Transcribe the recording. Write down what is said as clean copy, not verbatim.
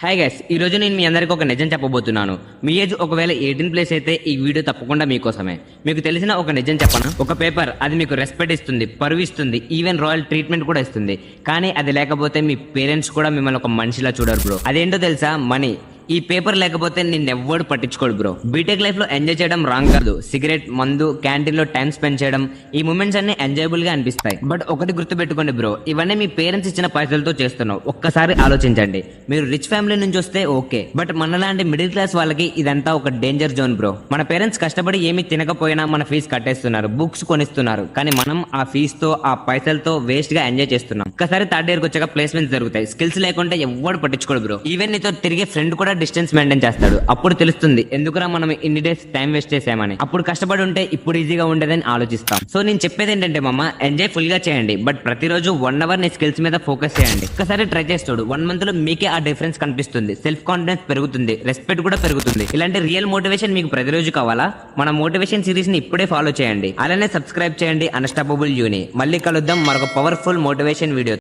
Hi guys, ఈ రోజు నేను మీ అందరికీ ఒక నిజం చెప్పబోతున్నాను. మీ ఏజ్ ఒకవేళ 18+ అయితే ఈ వీడియో తప్పకుండా మీకోసమే. మీకు తెలిసిన ఒక నిజం చెప్పను. ఒక పేపర్ అది మీకు రెస్పెక్ట్ ఇస్తుంది, పరువు ఇస్తుంది, ఈవెన్ రాయల్ ట్రీట్మెంట్ కూడా ఇస్తుంది. కానీ అది లేకపోతే మీ పేరెంట్స్ కూడా మిమ్మల్ని ఒక మనిషిలా చూడరు బ్రో. అదేంటో తెలుసా? మనీ. ఈ పేపర్ లేకపోతే నిన్నెవ్వడు పట్టించుకోడు బ్రో. బీటెక్ లైఫ్ లో ఎంజాయ్ చేయడం రాంగ్ కాదు. సిగరెట్, మందు, క్యాంటీన్ లో టైం స్పెండ్ చేయడం, ఈ మూమెంట్స్ అన్ని ఎంజాయబుల్ గా అనిపిస్తాయి. బట్ ఒకటి గుర్తుపెట్టుకోండి బ్రో, ఇవన్నీ మీ పేరెంట్స్ ఇచ్చిన పైసలతో చేస్తున్నావు. ఒక్కసారి ఆలోచించండి. మీరు రిచ్ ఫ్యామిలీ నుంచి వస్తే ఓకే, బట్ మనలాంటి మిడిల్ క్లాస్ వాళ్ళకి ఇదంతా ఒక డేంజర్ జోన్ బ్రో. మన పేరెంట్స్ కష్టపడి ఏమి తినకపోయినా మన ఫీజు కట్టేస్తున్నారు, బుక్స్ కొనిస్తున్నారు. కానీ మనం ఆ ఫీజు తో, ఆ పైసలతో వేస్ట్ గా ఎంజాయ్ చేస్తున్నాం. ఒక్కసారి థర్డ్ ఇయర్ కి వచ్చాక ప్లేస్మెంట్స్ జరుగుతాయి. స్కిల్స్ లేకుంటే ఎవ్వడు పట్టించుకోడు బ్రో. ఈవెన్ నీతో తిరిగే ఫ్రెండ్ కూడా డిస్టెన్స్ మెయింటైన్ చేస్తాడు. అప్పుడు తెలుస్తుంది ఎందుకురా మనం ఇన్ని డేస్ టైం వేస్ట్ చేసామని. అప్పుడు కష్టపడి ఉంటే ఇప్పుడు ఈజీగా ఉండేదని ఆలోచిస్తాం. సో నేను చెప్పేది ఏంటంటే మామ, ఎంజాయ్ ఫుల్ గా చేయండి, బట్ ప్రతిరోజు 1 అవర్ నీ స్కిల్స్ మీద ఫోకస్ చేయండి. ఒక్కసారి ట్రై చేస్తాడు, 1 మంత్ లో మీకే ఆ డిఫరెన్స్ కనిపిస్తుంది. సెల్ఫ్ కాన్ఫిడెన్స్ పెరుగుతుంది, రెస్పెక్ట్ కూడా పెరుగుతుంది. ఇలాంటి రియల్ మోటివేషన్ మీకు ప్రతిరోజు కావాలా? మన మోటివేషన్ సిరీస్ ని ఇప్పుడే ఫాలో చేయండి. అలానే సబ్స్క్రైబ్ చేయండి అన్స్టాపబుల్ యూని. మళ్ళీ కలుద్దాం మరొక పవర్ఫుల్ మోటివేషన్ వీడియో.